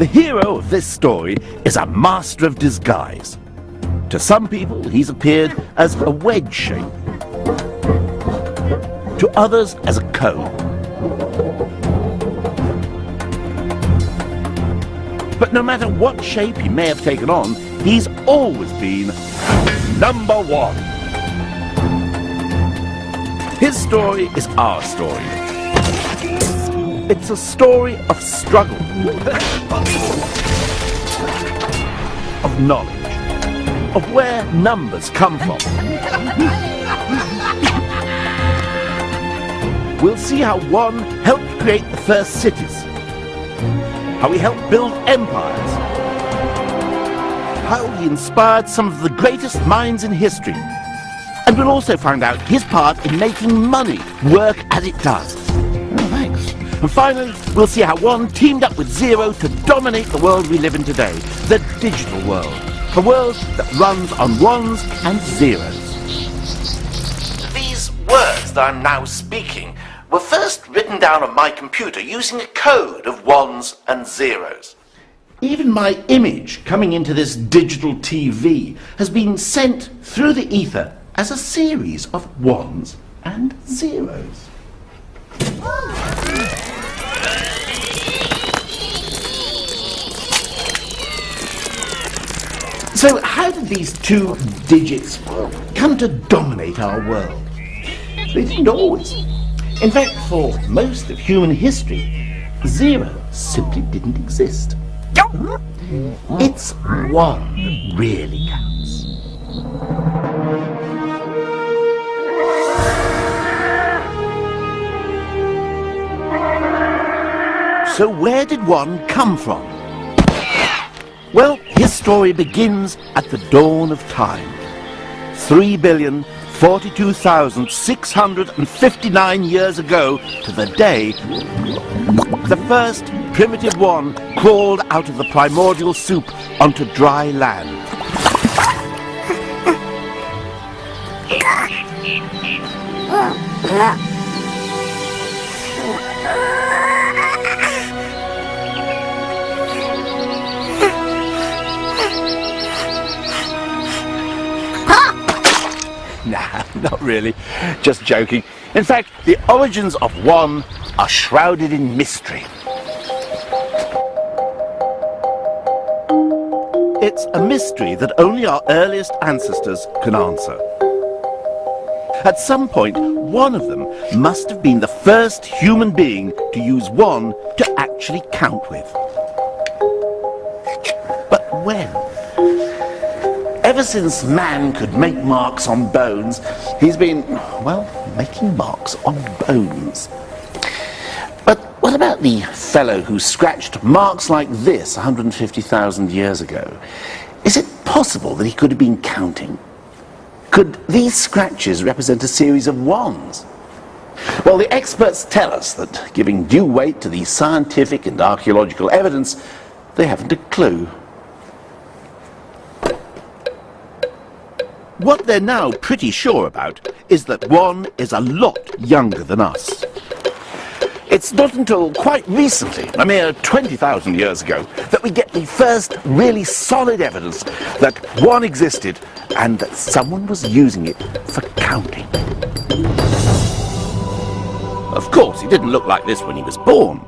The hero of this story is a master of disguise. To some people, he's appeared as a wedge shape. To others, as a cone. But no matter what shape he may have taken on, he's always been number one. His story is our story. It's a story of struggle, of knowledge, of where numbers come from. We'll see how one helped create the first cities, how he helped build empires, how he inspired some of the greatest minds in history, and we'll also find out his part in making money work as it does. Oh, thanks. And finally, we'll see how one teamed up with Zero to dominate the world we live in today, the digital world, a world that runs on ones and zeros. These words that I'm now speaking were first written down on my computer using a code of ones and zeros. Even my image coming into this digital TV has been sent through the ether as a series of ones and zeros. So how did these two digits come to dominate our world? They didn't always. In fact, for most of human history, zero simply didn't exist. It's one that really counts. So where did one come from? Well, his story begins at the dawn of time. 3,042,659 years ago to the day, the first primitive one crawled out of the primordial soup onto dry land. Nah, not really. Just joking. In fact, the origins of one are shrouded in mystery. It's a mystery that only our earliest ancestors can answer. At some point, one of them must have been the first human being to use one to actually count with. But when? Ever since man could make marks on bones, he's been, well, making marks on bones. But what about the fellow who scratched marks like this 150,000 years ago? Is it possible that he could have been counting? Could these scratches represent a series of ones? Well, the experts tell us that, giving due weight to the scientific and archaeological evidence, they haven't a clue. What they're now pretty sure about is that one is a lot younger than us. It's not until quite recently, a mere 20,000 years ago, that we get the first really solid evidence that one existed and that someone was using it for counting. Of course, he didn't look like this when he was born.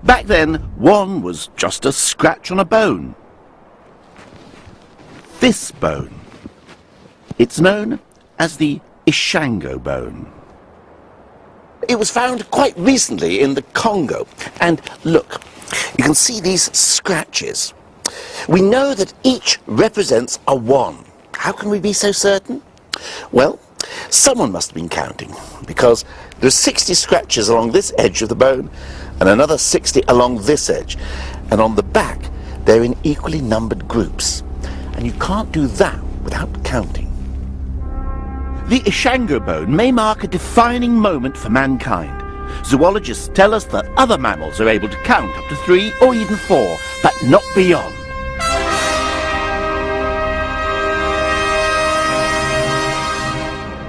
Back then, one was just a scratch on a bone. This bone. It's known as the Ishango bone. It was found quite recently in the Congo. And look, you can see these scratches. We know that each represents a one. How can we be so certain? Well, someone must have been counting, because there are 60 scratches along this edge of the bone and another 60 along this edge. And on the back, they're in equally numbered groups. And you can't do that without counting. The Ishango bone may mark a defining moment for mankind. Zoologists tell us that other mammals are able to count up to 3 or even 4, but not beyond.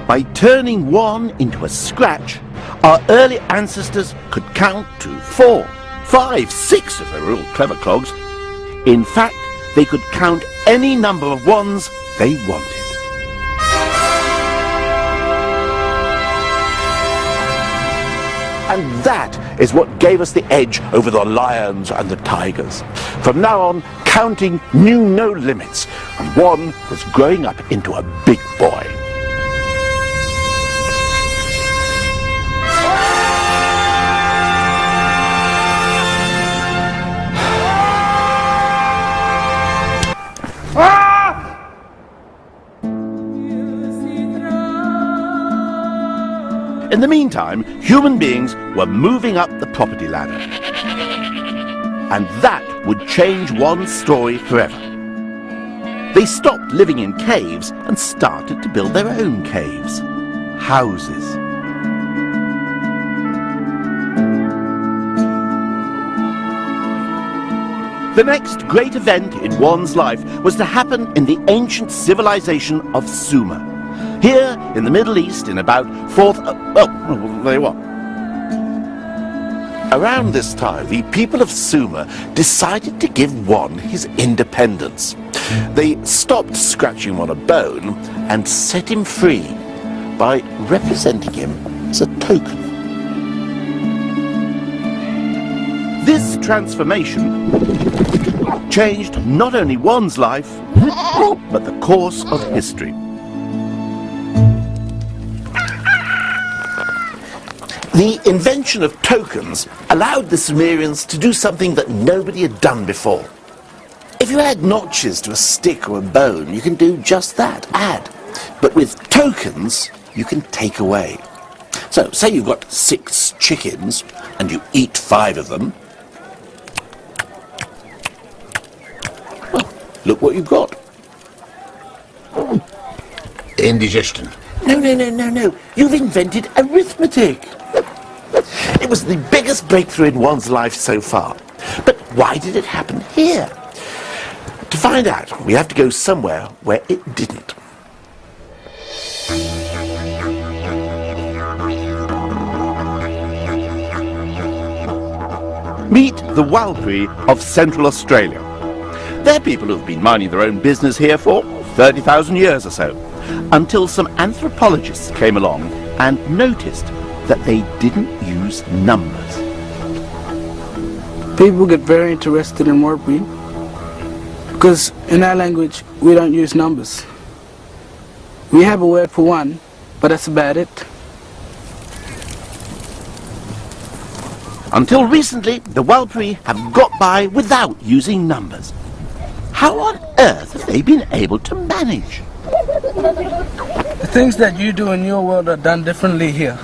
By turning one into a scratch, our early ancestors could count to 4, 5, 6 if they were real clever clogs. In fact, they could count any number of ones they wanted. And that is what gave us the edge over the lions and the tigers. From now on, counting knew no limits, and one was growing up into a big boy. In the meantime, human beings were moving up the property ladder. And that would change one's story forever. They stopped living in caves and started to build their own caves. Houses. The next great event in one's life was to happen in the ancient civilization of Sumer. Here in the Middle East in about 4th... there you are. Around this time, the people of Sumer decided to give one his independence. They stopped scratching on a bone and set him free by representing him as a token. This transformation changed not only one's life, but the course of history. The invention of tokens allowed the Sumerians to do something that nobody had done before. If you add notches to a stick or a bone, you can do just that, add. But with tokens, you can take away. So, say you've got 6 chickens and you eat 5 of them. Well, look what you've got. Indigestion. No. You've invented arithmetic. It was the biggest breakthrough in one's life so far. But why did it happen here? To find out, we have to go somewhere where it didn't. Meet the Walpuri of Central Australia. They're people who've been minding their own business here for 30,000 years or so, until some anthropologists came along and noticed that they didn't use numbers. People get very interested in Walpuri because in our language we don't use numbers. We have a word for one, but that's about it. Until recently, the Walpuri have got by without using numbers. How on earth have they been able to manage? The things that you do in your world are done differently here.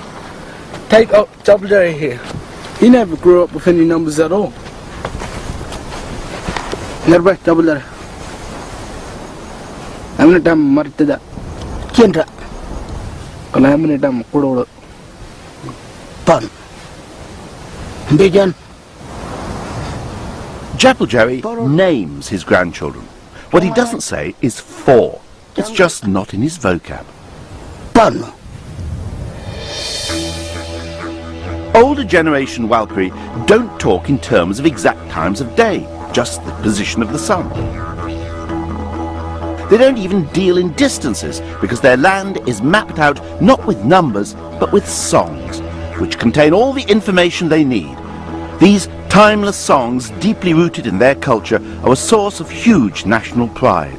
Take Jabulari here. He never grew up with any numbers at all. Nearby Jabulari. I'm not a martada. Kendra. I'm not a Kudo. Pun. Bijan. Jabulari names his grandchildren. What he doesn't say is 4. It's just not in his vocab. Pun. Older generation Walpuri don't talk in terms of exact times of day, just the position of the sun. They don't even deal in distances because their land is mapped out not with numbers but with songs, which contain all the information they need. These timeless songs, deeply rooted in their culture, are a source of huge national pride.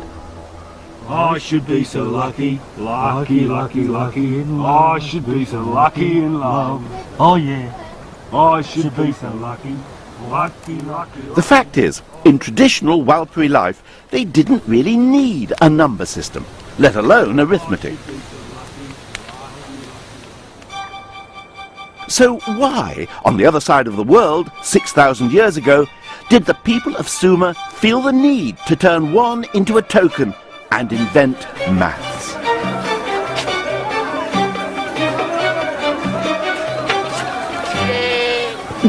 I should be so lucky, lucky. I should be so lucky in love. Oh yeah, I should be so lucky, lucky. The fact is, in traditional Walpuri life, they didn't really need a number system, let alone arithmetic. So why, on the other side of the world, 6,000 years ago, did the people of Sumer feel the need to turn one into a token and invent maths?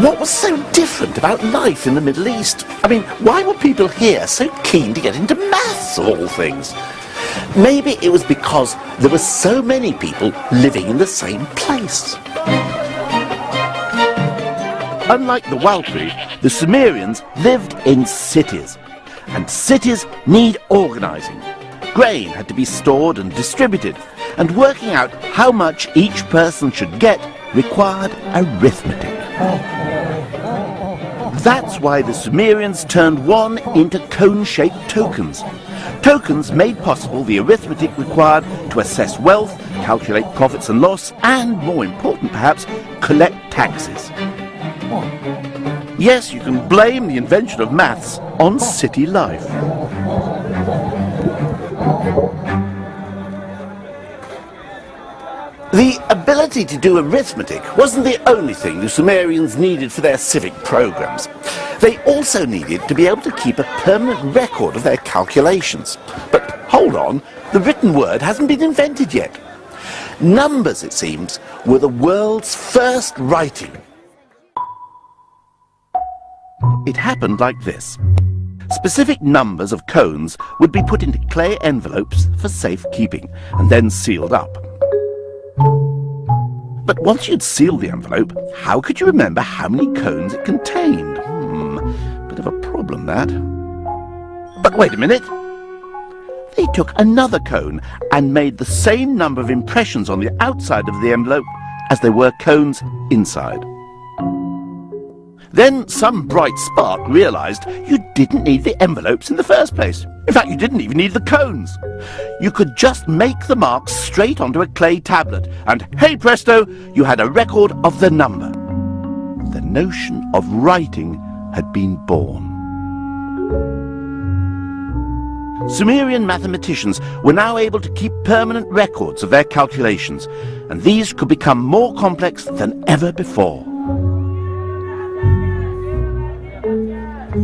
What was so different about life in the Middle East? I mean, why were people here so keen to get into maths of all things? Maybe it was because there were so many people living in the same place. unlike the Walpuri, the Sumerians lived in cities. And cities need organising. Grain had to be stored and distributed, and working out how much each person should get required arithmetic. That's why the Sumerians turned one into cone-shaped tokens. Tokens made possible the arithmetic required to assess wealth, calculate profits and loss, and, more important perhaps, collect taxes. Yes, you can blame the invention of maths on city life. The ability to do arithmetic wasn't the only thing the Sumerians needed for their civic programs. They also needed to be able to keep a permanent record of their calculations. But hold on, the written word hasn't been invented yet. Numbers, it seems, were the world's first writing. It happened like this. Specific numbers of cones would be put into clay envelopes for safekeeping and then sealed up. But once you'd sealed the envelope, how could you remember how many cones it contained? Bit of a problem, that. But wait a minute. They took another cone and made the same number of impressions on the outside of the envelope as there were cones inside. Then some bright spark realised you didn't need the envelopes in the first place. In fact, you didn't even need the cones. You could just make the marks straight onto a clay tablet, and hey presto, you had a record of the number. The notion of writing had been born. Sumerian mathematicians were now able to keep permanent records of their calculations, and these could become more complex than ever before.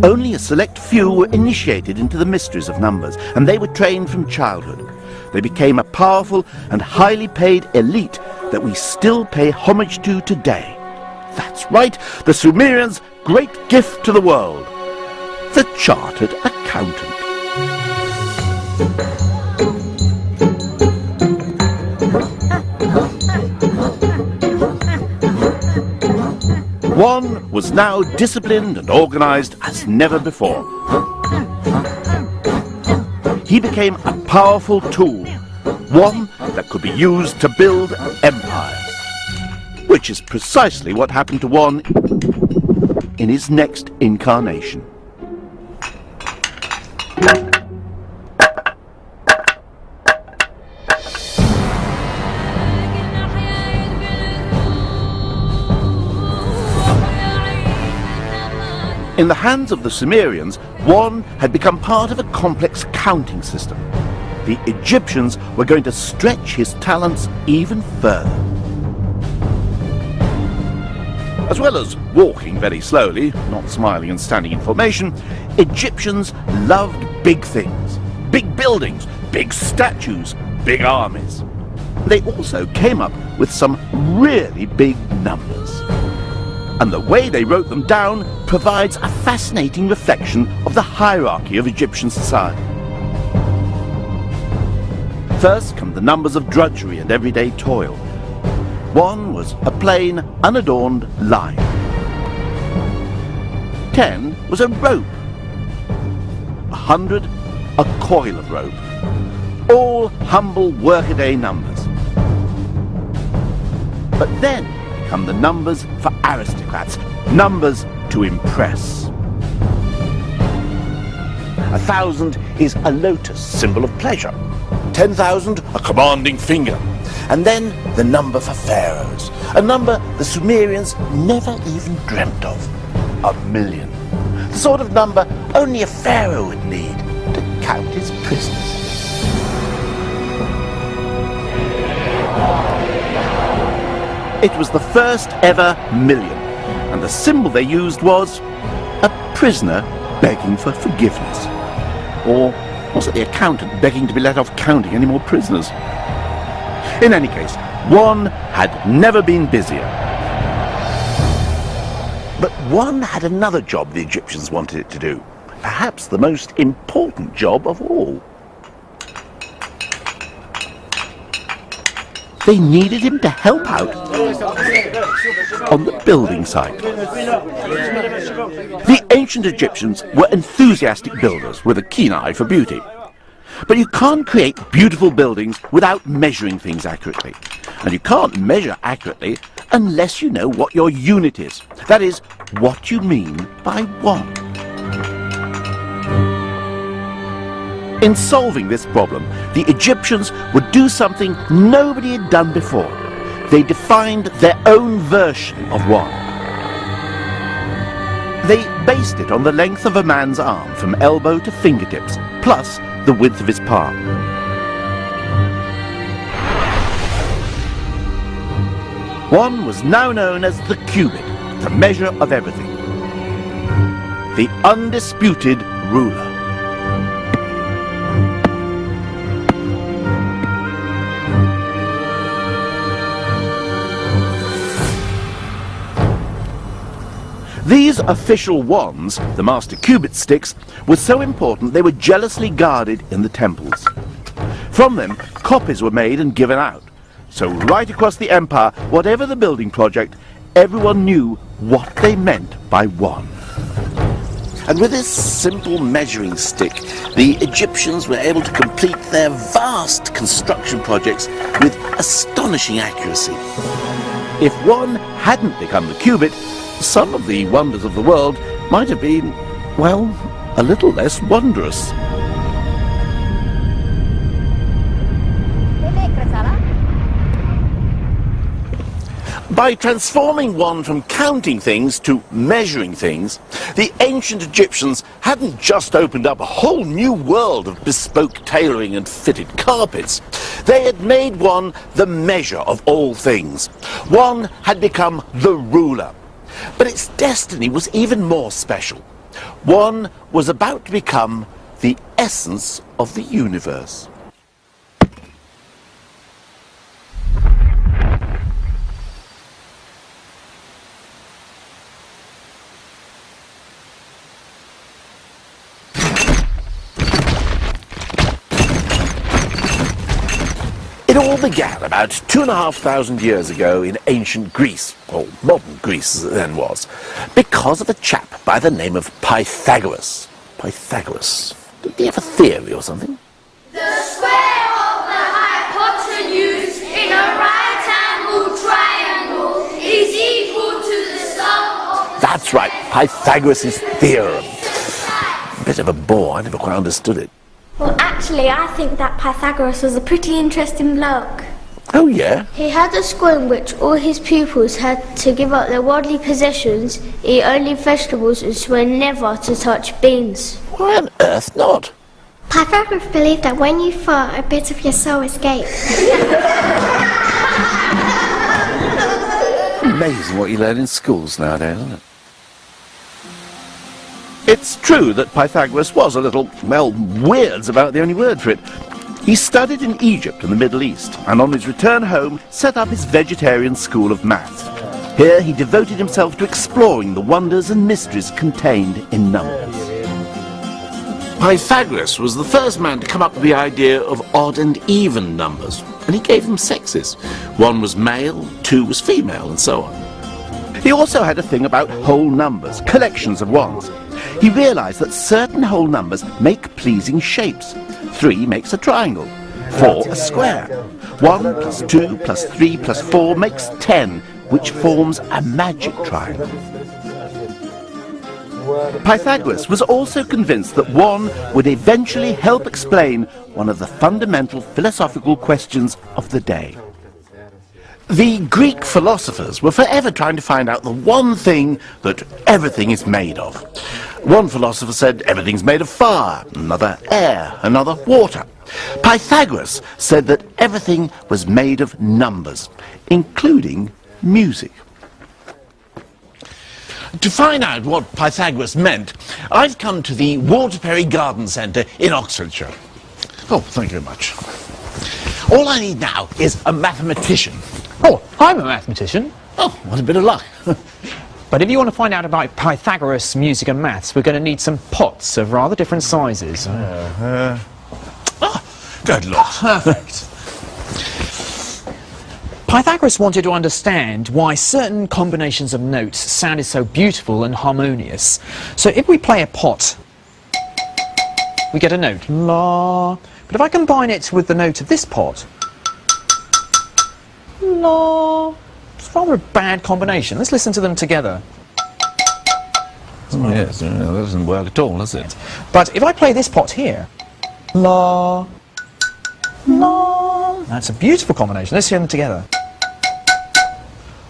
Only a select few were initiated into the mysteries of numbers, and they were trained from childhood. They became a powerful and highly paid elite that we still pay homage to today. That's right, the Sumerians' great gift to the world, the Chartered Accountant. One was now disciplined and organised as never before. He became a powerful tool, one that could be used to build empires, which is precisely what happened to one in his next incarnation. In the hands of the Sumerians, one had become part of a complex counting system. The Egyptians were going to stretch his talents even further. As well as walking very slowly, not smiling and standing in formation, Egyptians loved big things, big buildings, big statues, big armies. They also came up with some really big numbers. And the way they wrote them down provides a fascinating reflection of the hierarchy of Egyptian society. First come the numbers of drudgery and everyday toil. One was a plain, unadorned line. 10 was a rope. 100, a coil of rope. All humble workaday numbers. But then come the numbers for aristocrats, numbers to impress. 1,000 is a lotus, symbol of pleasure. 10,000, a commanding finger. And then the number for pharaohs, a number the Sumerians never even dreamt of. 1,000,000. The sort of number only a pharaoh would need to count his prisoners. It was the first ever million, and the symbol they used was a prisoner begging for forgiveness. Or was it the accountant begging to be let off counting any more prisoners? In any case, one had never been busier. But one had another job the Egyptians wanted it to do, perhaps the most important job of all. they needed him to help out on the building site. The ancient Egyptians were enthusiastic builders with a keen eye for beauty. But you can't create beautiful buildings without measuring things accurately. And you can't measure accurately unless you know what your unit is. That is, what you mean by one. In solving this problem, the Egyptians would do something nobody had done before. They defined their own version of one. They based it on the length of a man's arm from elbow to fingertips, plus the width of his palm. One was now known as the cubit, the measure of everything. The undisputed ruler. These official wands, the master cubit sticks, were so important they were jealously guarded in the temples. From them, copies were made and given out. So right across the empire, whatever the building project, everyone knew what they meant by one. And with this simple measuring stick, the Egyptians were able to complete their vast construction projects with astonishing accuracy. If one hadn't become the cubit, some of the wonders of the world might have been, well, a little less wondrous. By transforming one from counting things to measuring things, the ancient Egyptians hadn't just opened up a whole new world of bespoke tailoring and fitted carpets. They had made one the measure of all things. One had become the ruler. But its destiny was even more special. One was about to become the essence of the universe. It all began about 2,500 years ago in ancient Greece, or modern Greece as it then was, because of a chap by the name of Pythagoras. Pythagoras. Did he have a theory or something? The square of the hypotenuse in a right-angled triangle is equal to the sum of the... That's right, Pythagoras' theorem. A bit of a bore, I never quite understood it. Well, actually, I think that Pythagoras was a pretty interesting bloke. Oh, yeah? He had a school in which all his pupils had to give up their worldly possessions, eat only vegetables, and swear never to touch beans. Why on earth not? Pythagoras believed that when you fart, a bit of your soul escapes. Amazing what you learn in schools nowadays, isn't it? It's true that Pythagoras was a little, well, weird's about the only word for it. He studied in Egypt and the Middle East, and on his return home set up his vegetarian school of maths. Here he devoted himself to exploring the wonders and mysteries contained in numbers. Pythagoras was the first man to come up with the idea of odd and even numbers, and he gave them sexes. 1 was male, 2 was female, and so on. He also had a thing about whole numbers, collections of ones. He realized that certain whole numbers make pleasing shapes. 3 makes a triangle, 4 a square. 1 plus 2 plus 3 plus 4 makes 10, which forms a magic triangle. Pythagoras was also convinced that 1 would eventually help explain one of the fundamental philosophical questions of the day. The Greek philosophers were forever trying to find out the one thing that everything is made of. One philosopher said everything's made of fire, another air, another water. Pythagoras said that everything was made of numbers, including music. To find out what Pythagoras meant, I've come to the Waterbury Garden Centre in Oxfordshire. Oh, thank you very much. All I need now is a mathematician. Oh, I'm a mathematician. Oh, what a bit of luck. But if you want to find out about Pythagoras, music and maths, we're going to need some pots of rather different sizes. Good Lord. Perfect. Pythagoras wanted to understand why certain combinations of notes sounded so beautiful and harmonious. So if we play a pot, we get a note, la. But if I combine it with the note of this pot, la, it's rather a bad combination. Let's listen to them together. Oh, yes, that doesn't work at all, does it? But if I play this pot here, la, la, that's a beautiful combination. Let's hear them together.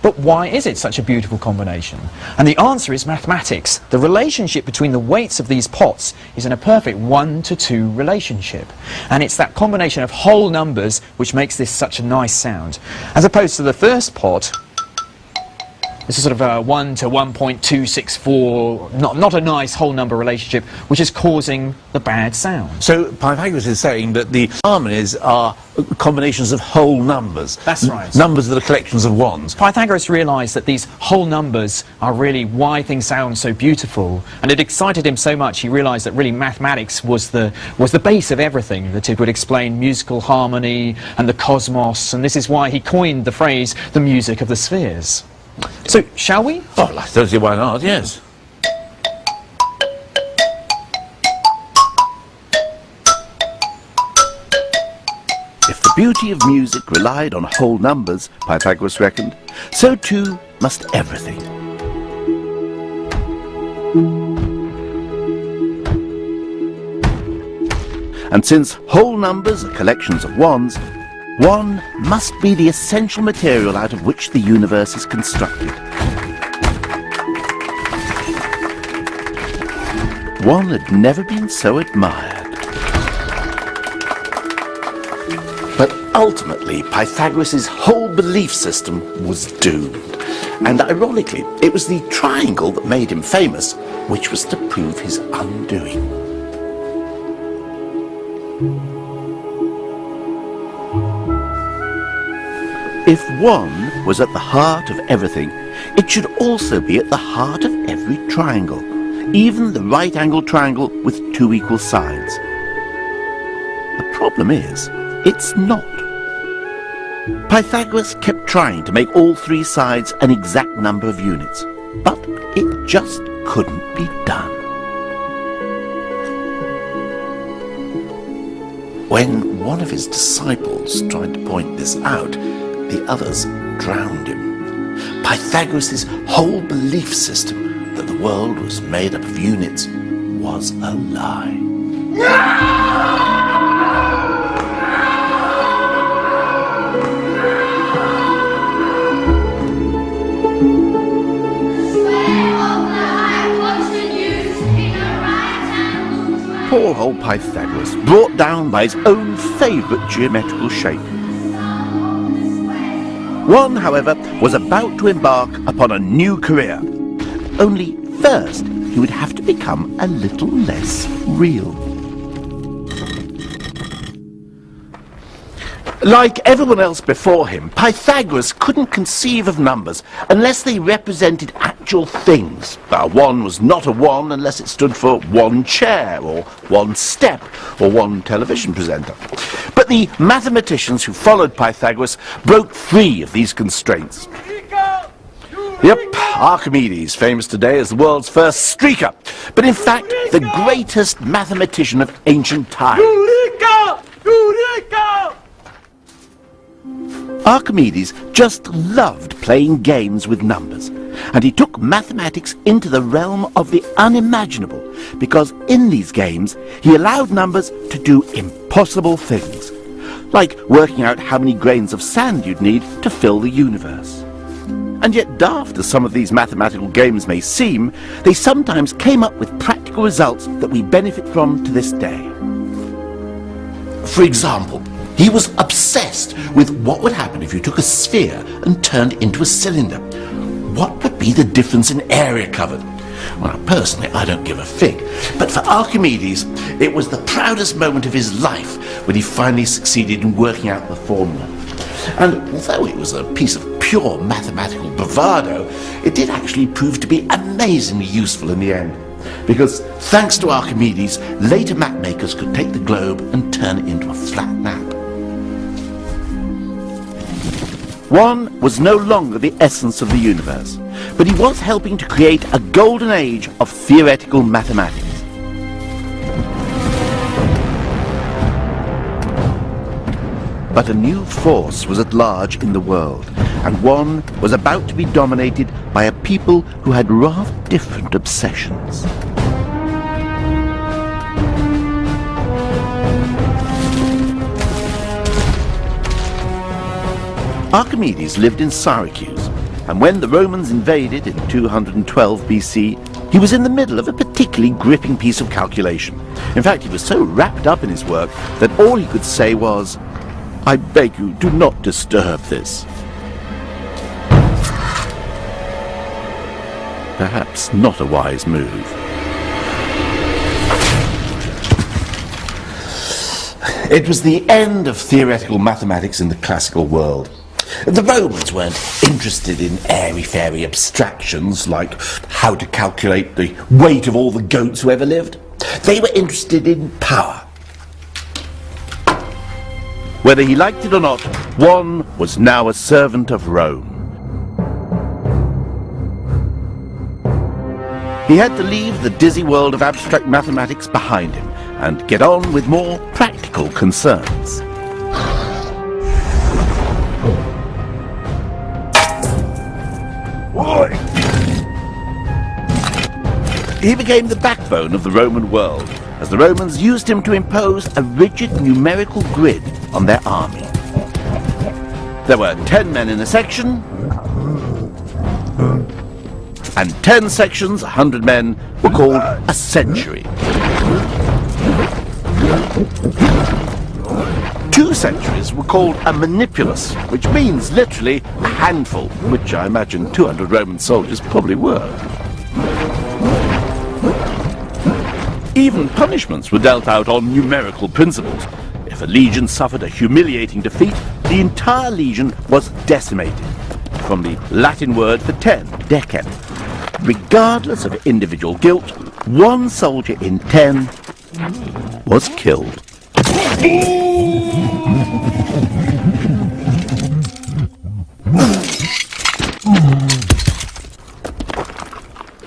But why is it such a beautiful combination? And the answer is mathematics. The relationship between the weights of these pots is in a perfect 1-to-2 relationship. And it's that combination of whole numbers which makes this such a nice sound. As opposed to the first pot, this is sort of a 1 to 1.264, not a nice whole number relationship, which is causing the bad sound. So Pythagoras is saying that the harmonies are combinations of whole numbers. That's right. Numbers that are collections of ones. Pythagoras realised that these whole numbers are really why things sound so beautiful, and it excited him so much he realised that really mathematics was the base of everything, that it would explain musical harmony and the cosmos, and this is why he coined the phrase the music of the spheres. So, shall we? Oh, I don't see why not, yes. If the beauty of music relied on whole numbers, Pythagoras reckoned, so too must everything. And since whole numbers are collections of ones, one must be the essential material out of which the universe is constructed. One had never been so admired. But ultimately, Pythagoras' whole belief system was doomed. And ironically, it was the triangle that made him famous, which was to prove his undoing. If one was at the heart of everything, it should also be at the heart of every triangle, even the right-angled triangle with two equal sides. The problem is, it's not. Pythagoras kept trying to make all three sides an exact number of units, but it just couldn't be done. When one of his disciples tried to point this out, the others drowned him. Pythagoras' whole belief system that the world was made up of units was a lie. Poor old Pythagoras, brought down by his own favourite geometrical shape. One, however, was about to embark upon a new career. Only first, he would have to become a little less real. Like everyone else before him, Pythagoras couldn't conceive of numbers unless they represented actual things. One was not a one unless it stood for one chair, or one step, or one television presenter. But the mathematicians who followed Pythagoras broke free of these constraints. Yep, Archimedes, famous today as the world's first streaker, but in fact the greatest mathematician of ancient times. Archimedes just loved playing games with numbers, and he took mathematics into the realm of the unimaginable, because in these games he allowed numbers to do impossible things, like working out how many grains of sand you'd need to fill the universe. And yet, daft as some of these mathematical games may seem, they sometimes came up with practical results that we benefit from to this day. For example, he was obsessed with what would happen if you took a sphere and turned it into a cylinder. What would be the difference in area covered? Well, personally, I don't give a fig. But for Archimedes, it was the proudest moment of his life when he finally succeeded in working out the formula. And although it was a piece of pure mathematical bravado, it did actually prove to be amazingly useful in the end. Because thanks to Archimedes, later mapmakers could take the globe and turn it into a flat map. One was no longer the essence of the universe, but he was helping to create a golden age of theoretical mathematics. But a new force was at large in the world, and one was about to be dominated by a people who had rather different obsessions. Archimedes lived in Syracuse, and when the Romans invaded in 212 BC, he was in the middle of a particularly gripping piece of calculation. In fact, he was so wrapped up in his work that all he could say was, "I beg you, do not disturb this." Perhaps not a wise move. It was the end of theoretical mathematics in the classical world. The Romans weren't interested in airy-fairy abstractions like how to calculate the weight of all the goats who ever lived. They were interested in power. Whether he liked it or not, one was now a servant of Rome. He had to leave the dizzy world of abstract mathematics behind him and get on with more practical concerns. He became the backbone of the Roman world, as the Romans used him to impose a rigid numerical grid on their army. There were 10 men in a section, and 10 sections, 100 men, were called a century. 2 centuries were called a manipulus, which means literally a handful, which I imagine 200 Roman soldiers probably were. Even punishments were dealt out on numerical principles. If a legion suffered a humiliating defeat, the entire legion was decimated, from the Latin word for 10, decem. Regardless of individual guilt, one soldier in 10 was killed.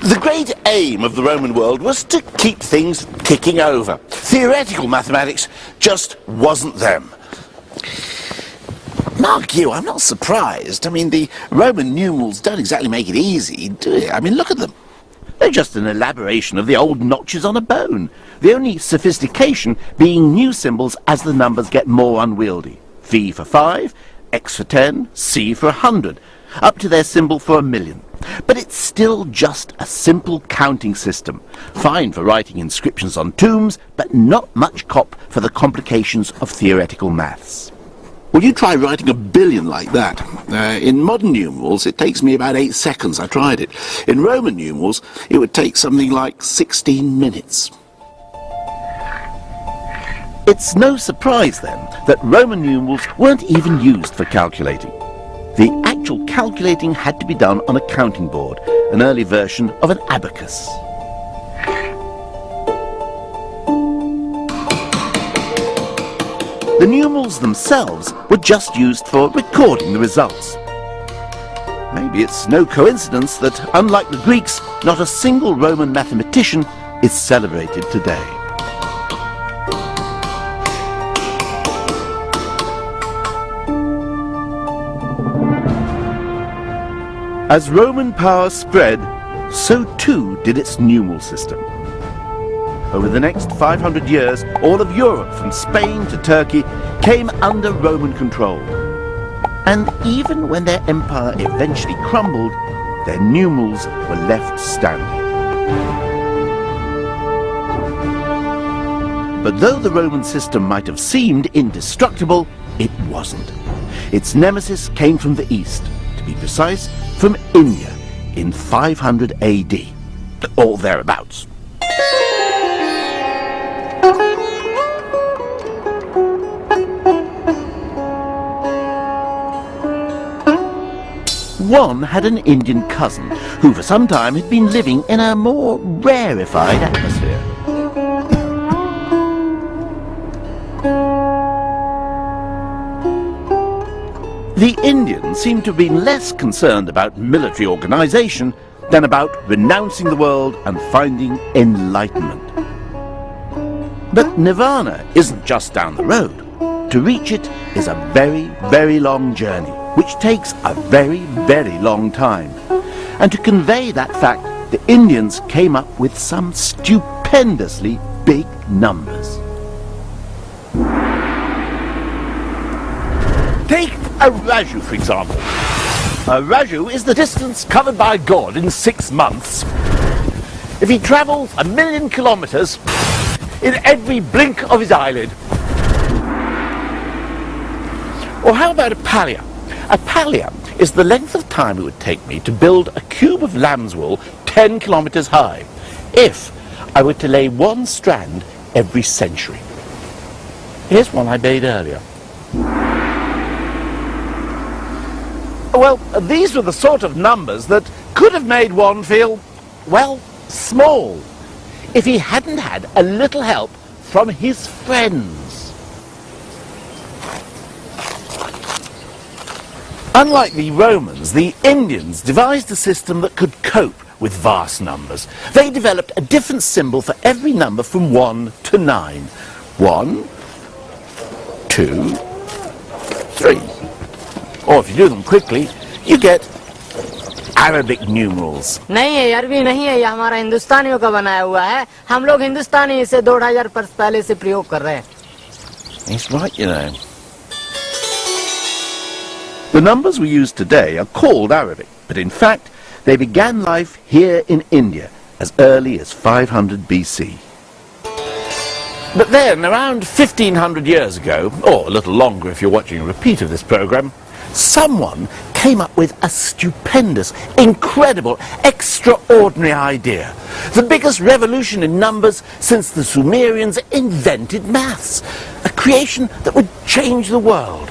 The great aim of the Roman world was to keep things ticking over. Theoretical mathematics just wasn't them. Mark you, I'm not surprised. I mean, the Roman numerals don't exactly make it easy, do they? I mean, look at them. They're just an elaboration of the old notches on a bone, the only sophistication being new symbols as the numbers get more unwieldy. V for 5, X for 10, C for 100, up to their symbol for 1,000,000. But it's still just a simple counting system, fine for writing inscriptions on tombs, but not much cop for the complications of theoretical maths. Well, you try writing 1 billion like that. In modern numerals, it takes me about 8 seconds. I tried it. In Roman numerals, it would take something like 16 minutes. It's no surprise, then, that Roman numerals weren't even used for calculating. The actual calculating had to be done on a counting board, an early version of an abacus. The numerals themselves were just used for recording the results. Maybe it's no coincidence that, unlike the Greeks, not a single Roman mathematician is celebrated today. As Roman power spread, so too did its numeral system. Over the next 500 years, all of Europe, from Spain to Turkey, came under Roman control. And even when their empire eventually crumbled, their numerals were left standing. But though the Roman system might have seemed indestructible, it wasn't. Its nemesis came from the east, to be precise, from India, in 500 AD, or thereabouts. One had an Indian cousin who for some time had been living in a more rarefied atmosphere. The Indians seem to have been less concerned about military organization than about renouncing the world and finding enlightenment. But Nirvana isn't just down the road. To reach it is a very, very long journey, which takes a very, very long time. And to convey that fact, the Indians came up with some stupendously big numbers. Take a raju, for example. A raju is the distance covered by God in 6 months. If he travels 1,000,000 kilometers in every blink of his eyelid. Or how about a palya? A palya is the length of time it would take me to build a cube of lamb's wool 10 kilometers high, if I were to lay 1 strand every century. Here's one I made earlier. Well, these were the sort of numbers that could have made one feel, well, small, if he hadn't had a little help from his friends. Unlike the Romans, the Indians devised a system that could cope with vast numbers. They developed a different symbol for every number from 1 to 9. 1, 2, 3. Or if you do them quickly, you get Arabic numerals. नहीं है, अरबी नहीं है, ये हमारा हिंदुस्तानियों का बनाया हुआ है. हम लोग हिंदुस्तानी इसे 2000 वर्ष पहले से प्रयोग कर रहे हैं. He's right, you know. The numbers we use today are called Arabic, but in fact they began life here in India as early as 500 BC. But then, around 1500 years ago, or a little longer if you're watching a repeat of this program, someone came up with a stupendous, incredible, extraordinary idea. The biggest revolution in numbers since the Sumerians invented maths. A creation that would change the world.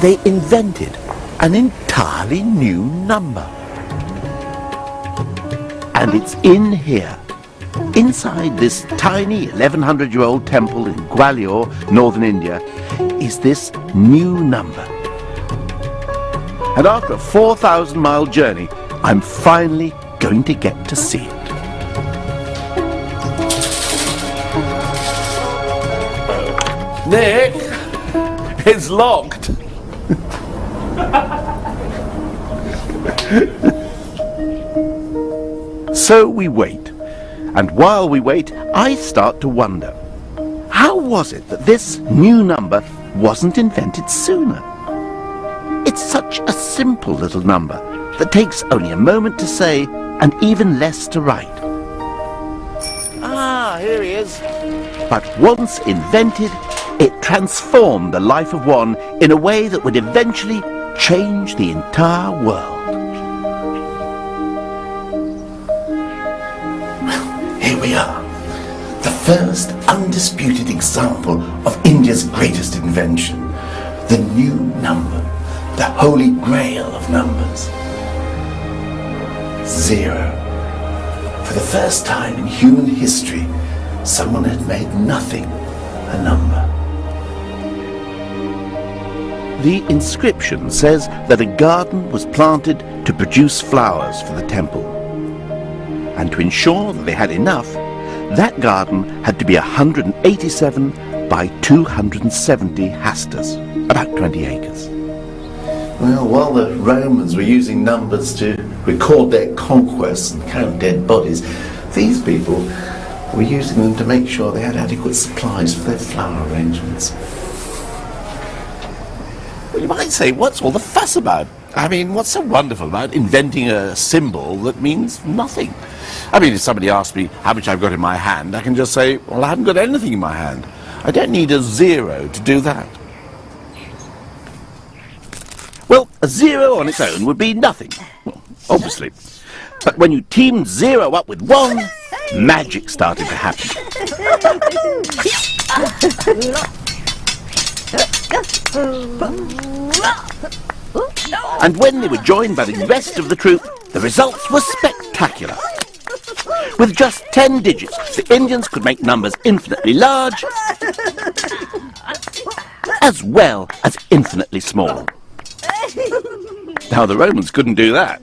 They invented an entirely new number. And it's in here, inside this tiny 1100-year-old temple in Gwalior, northern India, is this new number. And after a 4,000-mile journey, I'm finally going to get to see it. Nick, it's locked. So we wait. And while we wait, I start to wonder, how was it that this new number wasn't invented sooner? It's such a simple little number that takes only a moment to say and even less to write. Ah, here he is. But once invented, it transformed the life of one in a way that would eventually change the entire world. Well, here we are. The first undisputed example of India's greatest invention. The new number. The holy grail of numbers. 0. For the first time in human history, someone had made nothing a number. The inscription says that a garden was planted to produce flowers for the temple. And to ensure that they had enough, that garden had to be 187 by 270 hastas, about 20 acres. Well, while the Romans were using numbers to record their conquests and count dead bodies, these people were using them to make sure they had adequate supplies for their flower arrangements. Well, you might say, what's all the fuss about? I mean, what's so wonderful about inventing a symbol that means nothing? I mean, if somebody asks me how much I've got in my hand, I can just say, well, I haven't got anything in my hand. I don't need a 0 to do that. Well, a 0 on its own would be nothing, well, obviously. But when you teamed 0 up with 1, magic started to happen. And when they were joined by the rest of the troop, the results were spectacular. With just 10 digits, the Indians could make numbers infinitely large, as well as infinitely small. Now, the Romans couldn't do that.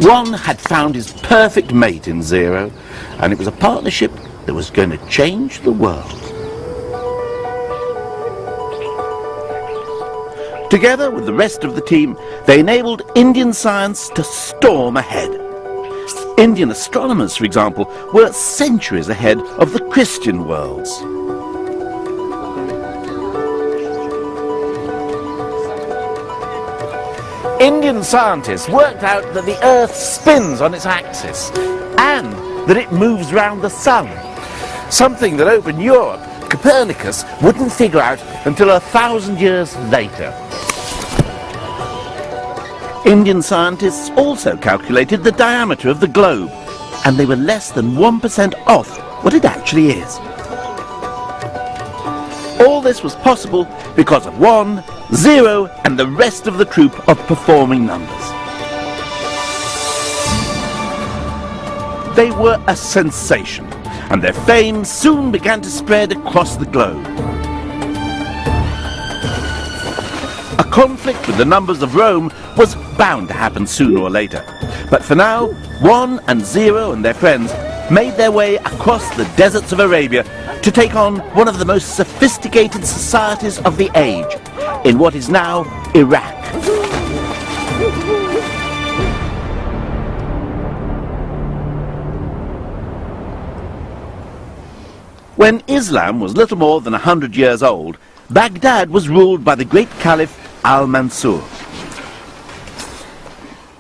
One had found his perfect mate in Zero, and it was a partnership that was going to change the world. Together with the rest of the team, they enabled Indian science to storm ahead. Indian astronomers, for example, were centuries ahead of the Christian worlds. Indian scientists worked out that the Earth spins on its axis and that it moves round the sun, something that over in Europe Copernicus wouldn't figure out until 1,000 years later. Indian scientists also calculated the diameter of the globe, and they were less than 1% off what it actually is. All this was possible because of 1, 0, and the rest of the troupe of performing numbers. They were a sensation, and their fame soon began to spread across the globe. A conflict with the numbers of Rome was bound to happen sooner or later. But for now, 1 and 0 and their friends made their way across the deserts of Arabia to take on one of the most sophisticated societies of the age, in what is now Iraq. When Islam was little more than 100 years old, Baghdad was ruled by the great Caliph Al-Mansur.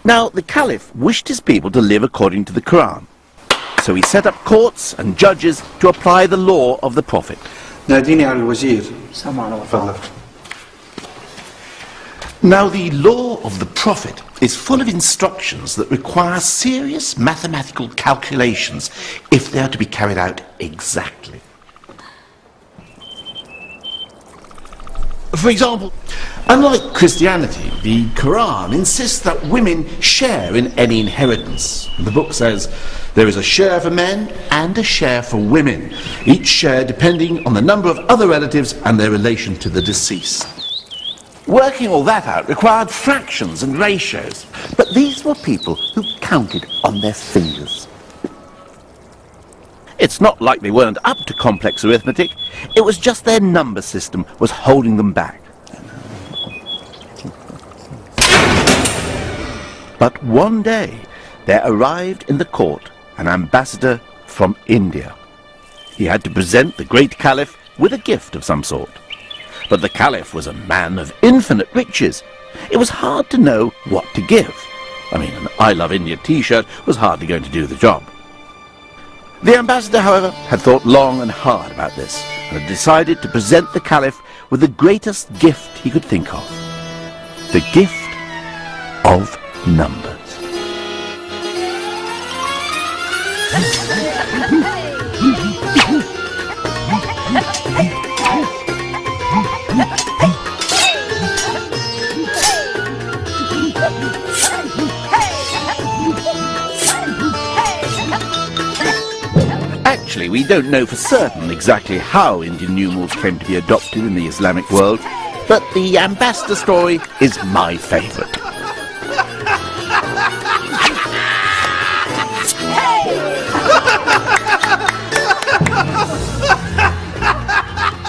Now, the Caliph wished his people to live according to the Quran, so he set up courts and judges to apply the law of the Prophet. Now, the law of the Prophet is full of instructions that require serious mathematical calculations if they are to be carried out exactly. For example, unlike Christianity, the Quran insists that women share in any inheritance. The book says there is a share for men and a share for women, each share depending on the number of other relatives and their relation to the deceased. Working all that out required fractions and ratios, but these were people who counted on their fingers. It's not like they weren't up to complex arithmetic, it was just their number system was holding them back. But one day, there arrived in the court an ambassador from India. He had to present the great Caliph with a gift of some sort. But the Caliph was a man of infinite riches. It was hard to know what to give. I mean, an I Love India t-shirt was hardly going to do the job. The ambassador, however, had thought long and hard about this, and had decided to present the Caliph with the greatest gift he could think of. The gift of numbers. Actually, we don't know for certain exactly how Indian numerals came to be adopted in the Islamic world, but the ambassador story is my favourite.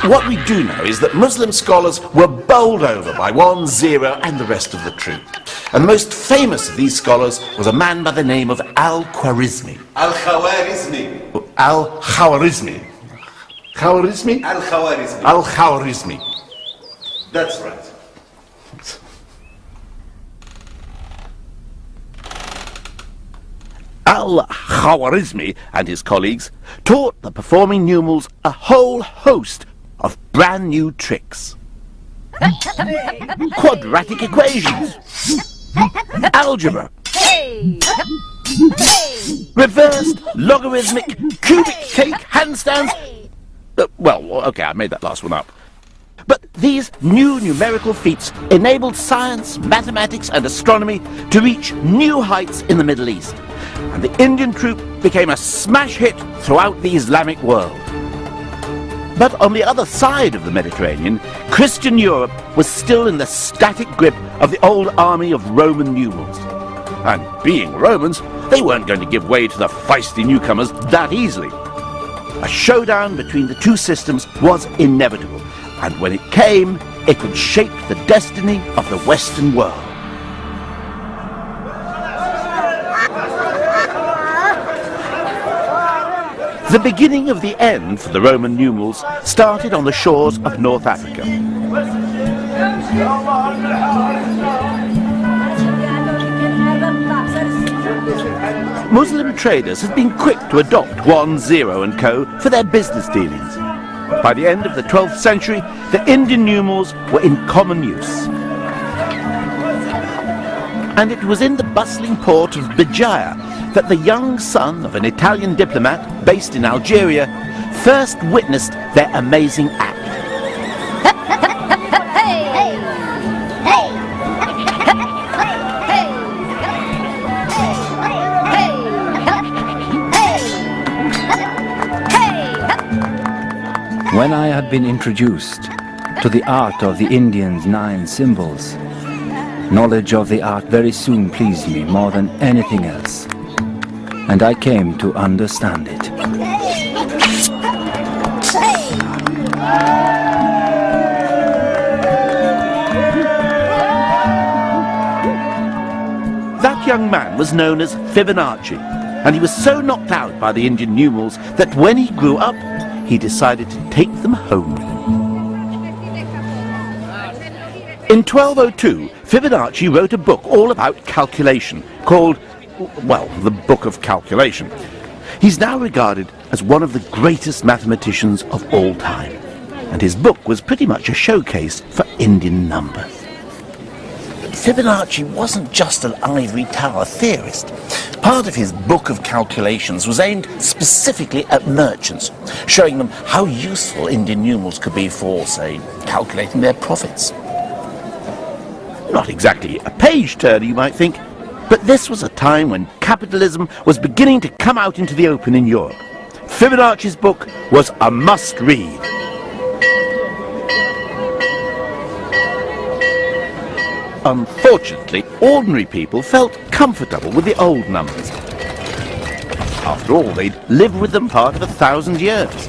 What we do know is that Muslim scholars were bowled over by 1, 0 and the rest of the troop. And the most famous of these scholars was a man by the name of Al-Khwarizmi. Al-Khwarizmi. Al-Khwarizmi. Khwarizmi? Al-Khwarizmi. Al-Khwarizmi. That's right. Al-Khwarizmi and his colleagues taught the performing numerals a whole host of brand new tricks. Quadratic equations, algebra, reversed, logarithmic, cubic cake, handstands. Well, okay, I made that last one up. But these new numerical feats enabled science, mathematics and astronomy to reach new heights in the Middle East, and the Indian troupe became a smash hit throughout the Islamic world. But on the other side of the Mediterranean, Christian Europe was still in the static grip of the old army of Roman numerals. And being Romans, they weren't going to give way to the feisty newcomers that easily. A showdown between the two systems was inevitable, and when it came, it would shape the destiny of the Western world. The beginning of the end for the Roman numerals started on the shores of North Africa. Muslim traders had been quick to adopt 1, 0 and co. for their business dealings. By the end of the 12th century, the Indian numerals were in common use. And it was in the bustling port of Béjaïa that the young son of an Italian diplomat based in Algeria first witnessed their amazing act. When I had been introduced to the art of the Indians' 9 symbols, knowledge of the art very soon pleased me more than anything else, and I came to understand it. That young man was known as Fibonacci, and he was so knocked out by the Indian numerals that when he grew up, he decided to take them home with him. In 1202, Fibonacci wrote a book all about calculation, called, well, the Book of Calculation. He's now regarded as one of the greatest mathematicians of all time, and his book was pretty much a showcase for Indian numbers. Fibonacci wasn't just an ivory tower theorist. Part of his Book of Calculations was aimed specifically at merchants, showing them how useful Indian numerals could be for, say, calculating their profits. Not exactly a page-turner, you might think, but this was a time when capitalism was beginning to come out into the open in Europe. Fibonacci's book was a must-read. Unfortunately, ordinary people felt comfortable with the old numbers. After all, they'd lived with them part of 1,000 years.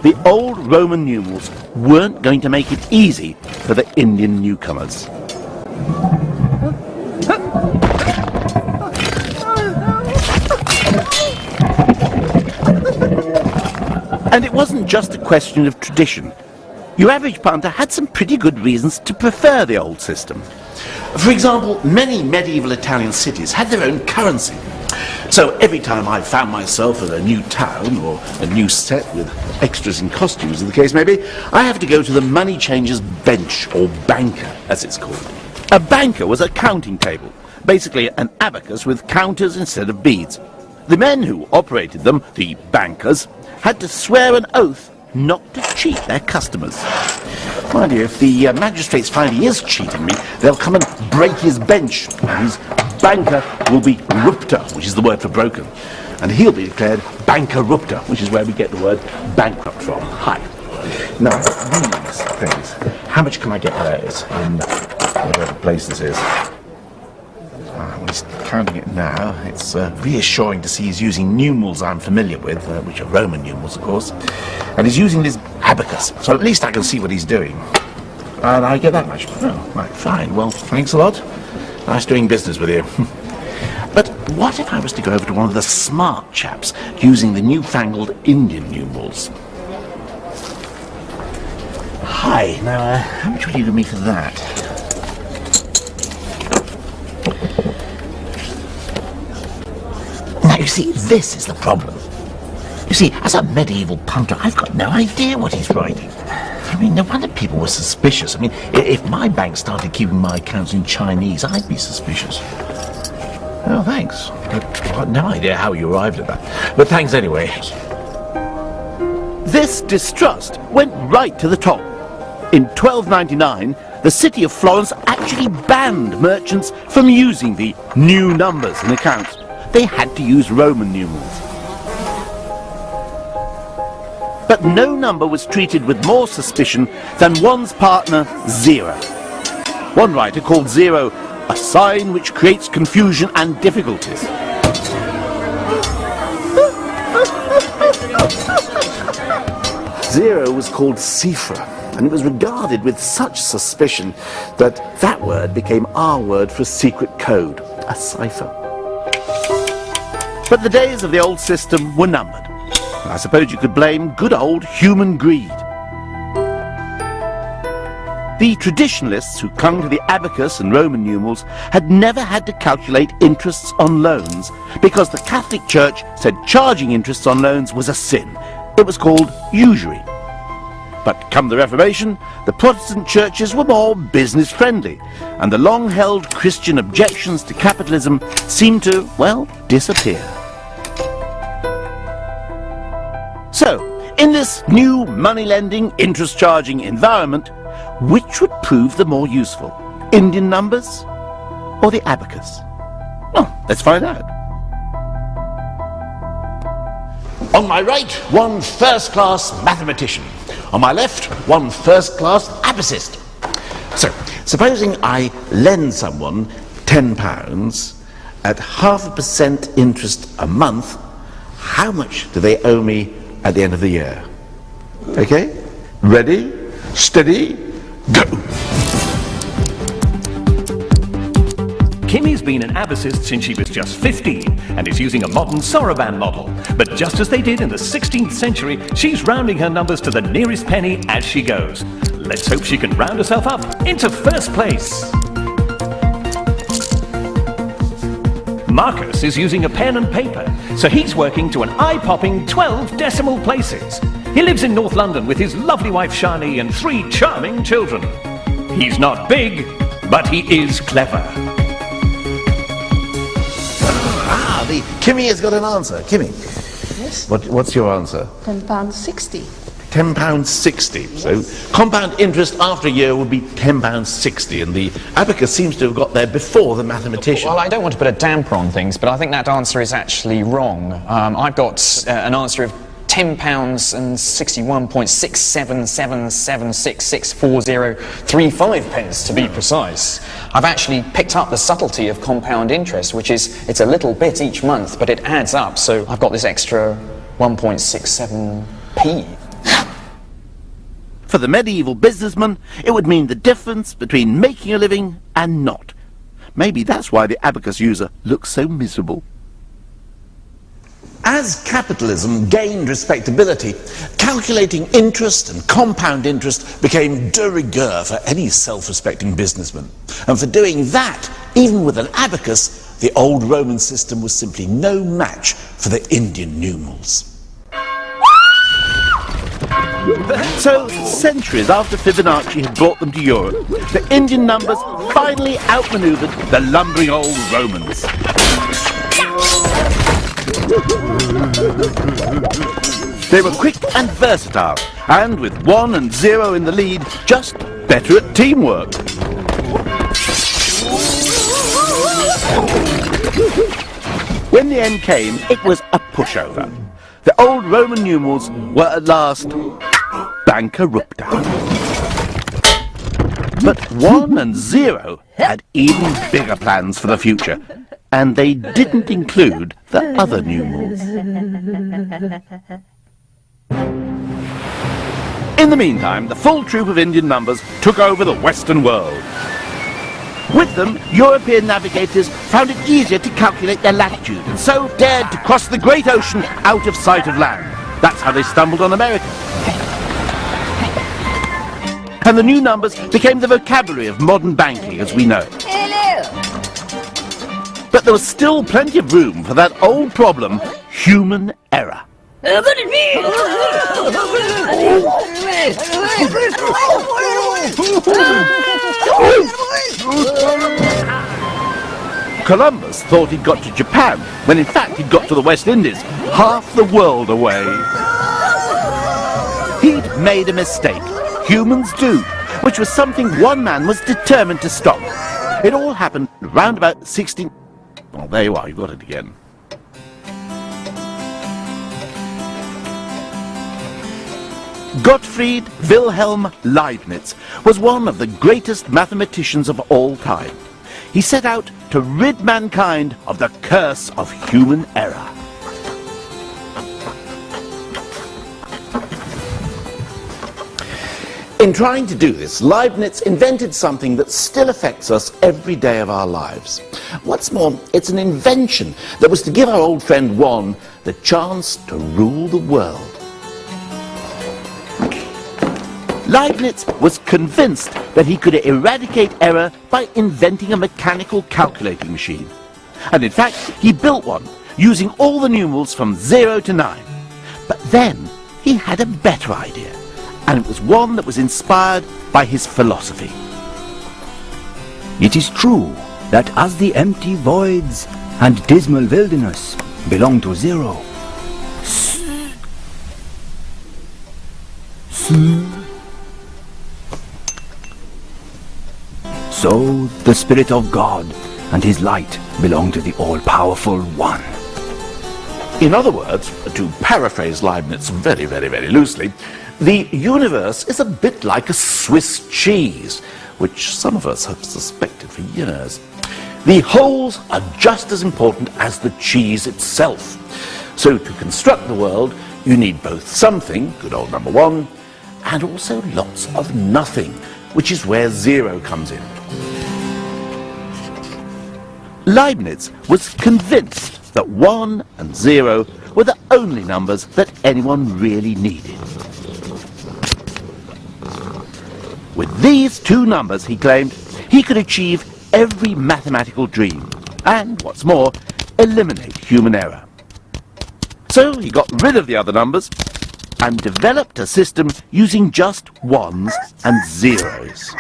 The old Roman numerals weren't going to make it easy for the Indian newcomers. And it wasn't just a question of tradition. Your average punter had some pretty good reasons to prefer the old system. For example, many medieval Italian cities had their own currency. So every time I found myself at a new town or a new set with extras in costumes, as the case may be, I have to go to the money changer's bench, or banker, as it's called. A banker was a counting table, basically an abacus with counters instead of beads. The men who operated them, the bankers, had to swear an oath not to cheat their customers. Mind you, if the magistrates find he is cheating me, they'll come and break his bench. His banker will be rupta, which is the word for broken. And he'll be declared bankerupta, which is where we get the word bankrupt from. Hi. Now, these things, how much can I get those in whatever place this is? Well, he's counting it now. It's reassuring to see he's using numerals I'm familiar with, which are Roman numerals, of course. And he's using this abacus, so at least I can see what he's doing. And I get that much. Oh, right, fine. Well, thanks a lot. Nice doing business with you. But what if I was to go over to one of the smart chaps using the newfangled Indian numerals? Hi. Now, how much would you give me for that? Now, you see, this is the problem. You see, as a medieval punter, I've got no idea what he's writing. I mean, no wonder people were suspicious. I mean, if my bank started keeping my accounts in Chinese, I'd be suspicious. Oh, thanks. I've got no idea how you arrived at that. But thanks anyway. This distrust went right to the top. In 1299, the city of Florence actually banned merchants from using the new numbers in accounts. They had to use Roman numerals. But no number was treated with more suspicion than one's partner, 0. One writer called 0 a sign which creates confusion and difficulties. Zero was called Cipher, and it was regarded with such suspicion that that word became our word for a secret code, a cipher. But the days of the old system were numbered. I suppose you could blame good old human greed. The traditionalists who clung to the abacus and Roman numerals had never had to calculate interests on loans because the Catholic Church said charging interests on loans was a sin. It was called usury. But come the Reformation, the Protestant churches were more business-friendly, and the long-held Christian objections to capitalism seemed to, well, disappear. So, in this new money-lending, interest-charging environment, which would prove the more useful, Indian numbers or the abacus? Well, let's find out. On my right, one first-class mathematician. On my left, one first-class abacist. So, supposing I lend someone £10 at 0.5% interest a month, how much do they owe me at the end of the year? Okay? Ready? Steady? Go! Kimmy's been an abacist since she was just 15 and is using a modern Soroban model. But just as they did in the 16th century, she's rounding her numbers to the nearest penny as she goes. Let's hope she can round herself up into first place. Marcus is using a pen and paper, so he's working to an eye-popping 12 decimal places. He lives in North London with his lovely wife Shani and 3 charming children. He's not big, but he is clever. Kimmy has got an answer. Kimmy, Yes. what's your answer? £10.60. £10.60. Yes. So compound interest after a year would be £10.60, and the abacus seems to have got there before the mathematician. Well, I don't want to put a damper on things, but I think that answer is actually wrong. I've got an answer of £10.61.6777664035 to be precise. I've actually picked up the subtlety of compound interest, which is it's a little bit each month, but it adds up, so I've got this extra 1.67p. For the medieval businessman, it would mean the difference between making a living and not. Maybe that's why the abacus user looks so miserable. As capitalism gained respectability, calculating interest and compound interest became de rigueur for any self-respecting businessman. And for doing that, even with an abacus, the old Roman system was simply no match for the Indian numerals. So, centuries after Fibonacci had brought them to Europe, the Indian numbers finally outmaneuvered the lumbering old Romans. They were quick and versatile, and with 1 and 0 in the lead, just better at teamwork. When the end came, it was a pushover. The old Roman numerals were at last bancarupta. But 1 and 0 had even bigger plans for the future, and they didn't include the other numerals. In the meantime, the full troop of Indian numbers took over the Western world. With them, European navigators found it easier to calculate their latitude, and so dared to cross the great ocean out of sight of land. That's how they stumbled on America. And the new numbers became the vocabulary of modern banking as we know it. But there was still plenty of room for that old problem, human error. Columbus thought he'd got to Japan, when in fact he'd got to the West Indies, half the world away. He'd made a mistake. Humans do, which was something one man was determined to stop. It all happened round about 16... Well, there you are, you've got it again. Gottfried Wilhelm Leibniz was one of the greatest mathematicians of all time. He set out to rid mankind of the curse of human error. In trying to do this, Leibniz invented something that still affects us every day of our lives. What's more, it's an invention that was to give our old friend Juan the chance to rule the world. Leibniz was convinced that he could eradicate error by inventing a mechanical calculating machine. And in fact, he built one, using all the numerals from 0 to 9. But then he had a better idea, and it was one that was inspired by his philosophy. It is true that as the empty voids and dismal wilderness belong to 0, so the Spirit of God and his light belong to the all-powerful One. In other words, to paraphrase Leibniz very, very, very loosely, the universe is a bit like a Swiss cheese, which some of us have suspected for years. The holes are just as important as the cheese itself. So to construct the world, you need both something, good old number 1, and also lots of nothing, which is where 0 comes in. Leibniz was convinced that 1 and 0 were the only numbers that anyone really needed. With these two numbers, he claimed, he could achieve every mathematical dream, and, what's more, eliminate human error. So he got rid of the other numbers and developed a system using just 1s and 0s.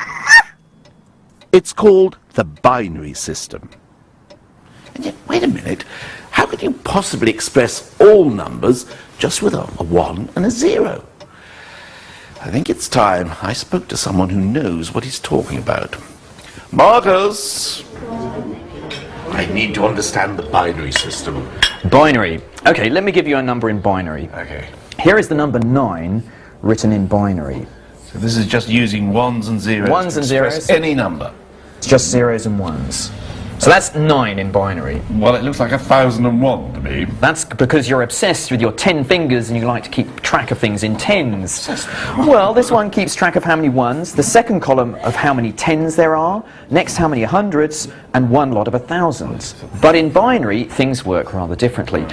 It's called the binary system. And yet, wait a minute, how could you possibly express all numbers just with a 1 and a 0? I think it's time I spoke to someone who knows what he's talking about. Marcus! I need to understand the binary system. Binary. Okay, let me give you a number in binary. Okay. Here is the number 9 written in binary. So this is just using 1s and 0s. 1s and 0s. Any number. It's just 0s and 1s. So that's 9 in binary. Well, it looks like 1001 to me. That's because you're obsessed with your 10 fingers and you like to keep track of things in tens. Well, this one keeps track of how many 1s, the second column of how many 10s there are, next how many 100s, and one lot of 1000s. But in binary, things work rather differently.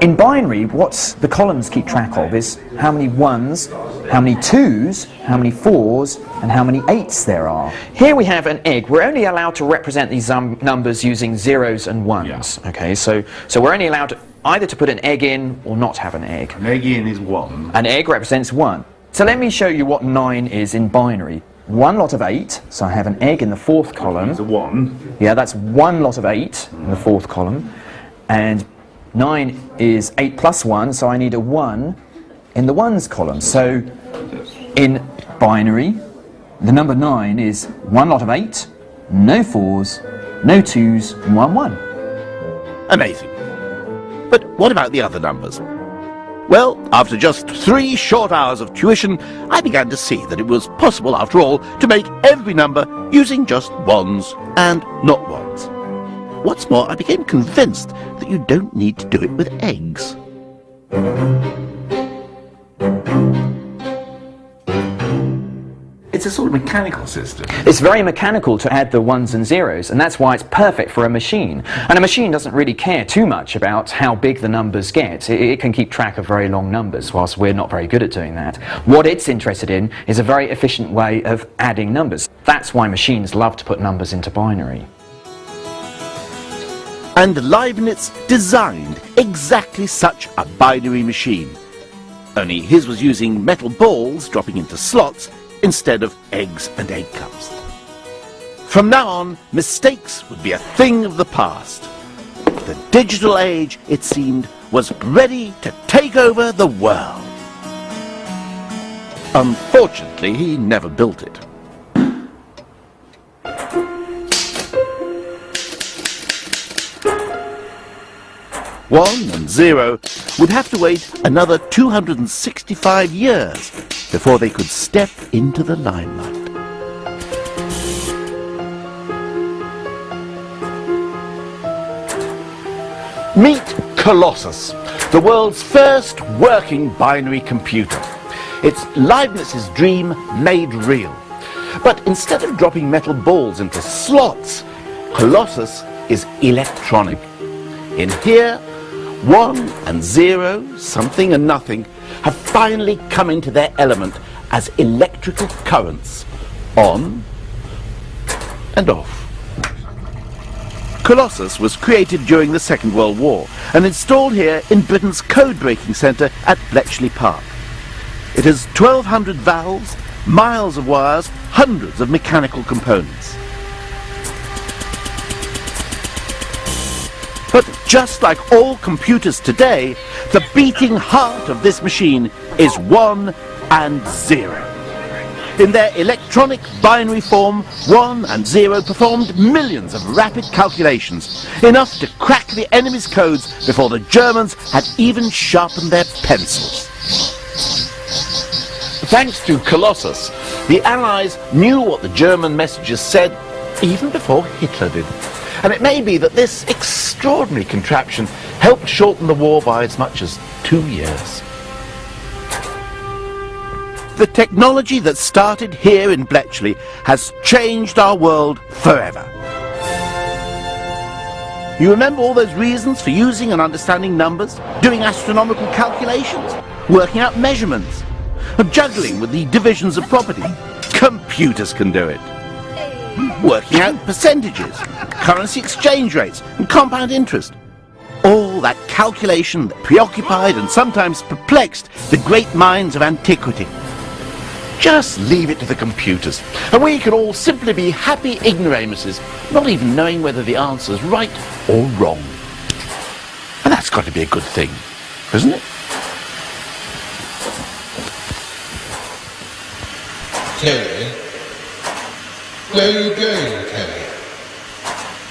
In binary, what the columns keep track of is how many 1s, how many 2s, how many 4s, and how many 8s there are. Here we have an egg. We're only allowed to represent these numbers using 0s and 1s. Yeah. Okay, so we're only allowed either to put an egg in or not have an egg. An egg in is 1. An egg represents 1. So let me show you what 9 is in binary. One lot of 8, so I have an egg in the 4th column. It's a 1. Yeah, that's one lot of 8 in the 4th column. And 9 is 8 plus 1, so I need a 1 in the 1s column. So in binary, the number 9 is one lot of 8, no 4s, no 2s, and 1 1. Amazing. But what about the other numbers? Well, after just 3 short hours of tuition, I began to see that it was possible, after all, to make every number using just 1s and not 1s. What's more, I became convinced that you don't need to do it with eggs. It's a sort of mechanical system. It's very mechanical to add the 1s and 0s, and that's why it's perfect for a machine. And a machine doesn't really care too much about how big the numbers get. It can keep track of very long numbers, whilst we're not very good at doing that. What it's interested in is a very efficient way of adding numbers. That's why machines love to put numbers into binary. And Leibniz designed exactly such a binary machine. Only his was using metal balls dropping into slots instead of eggs and egg cups. From now on, mistakes would be a thing of the past. The digital age, it seemed, was ready to take over the world. Unfortunately, he never built it. 1 and 0 would have to wait another 265 years before they could step into the limelight. Meet Colossus, the world's first working binary computer. It's Leibniz's dream made real. But instead of dropping metal balls into slots, Colossus is electronic. In here, 1 and 0, something and nothing, have finally come into their element as electrical currents, on and off. Colossus was created during the Second World War and installed here in Britain's code-breaking centre at Bletchley Park. It has 1,200 valves, miles of wires, hundreds of mechanical components. But just like all computers today, the beating heart of this machine is 1 and 0. In their electronic binary form, 1 and 0 performed millions of rapid calculations, enough to crack the enemy's codes before the Germans had even sharpened their pencils. Thanks to Colossus, the Allies knew what the German messages said even before Hitler did. And it may be that this extraordinary contraption helped shorten the war by as much as 2 years. The technology that started here in Bletchley has changed our world forever. You remember all those reasons for using and understanding numbers, doing astronomical calculations, working out measurements, and juggling with the divisions of property? Computers can do it. Working out percentages, currency exchange rates, and compound interest. All that calculation that preoccupied and sometimes perplexed the great minds of antiquity. Just leave it to the computers, and we can all simply be happy ignoramuses, not even knowing whether the answer's right or wrong. And that's got to be a good thing, isn't it? Terry? Where are you going, Terry?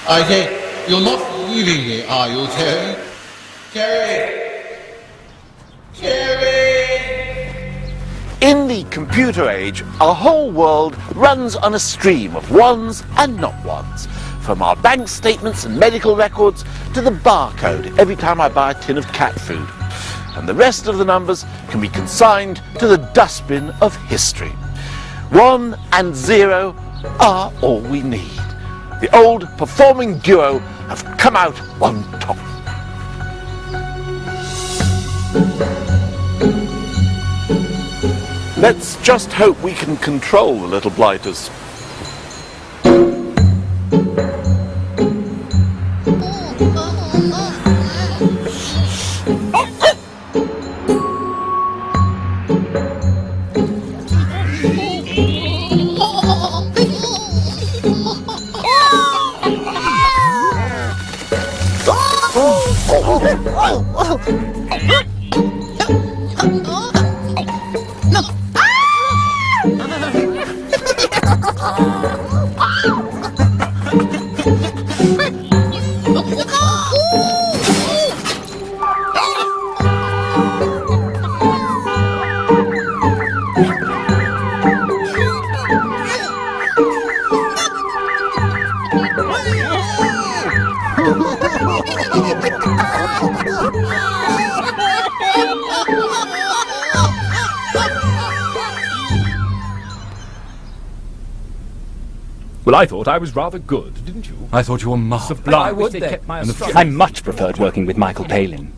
I say, you're not leaving me, are you, Terry? Terry! Terry! In the computer age, our whole world runs on a stream of ones and not ones. From our bank statements and medical records to the barcode every time I buy a tin of cat food. And the rest of the numbers can be consigned to the dustbin of history. 1 and 0 are all we need. The old performing duo have come out on top. Let's just hope we can control the little blighters. Well, I thought I was rather good, didn't you? I thought you were marvelous. Sublime. I much preferred working with Michael Palin.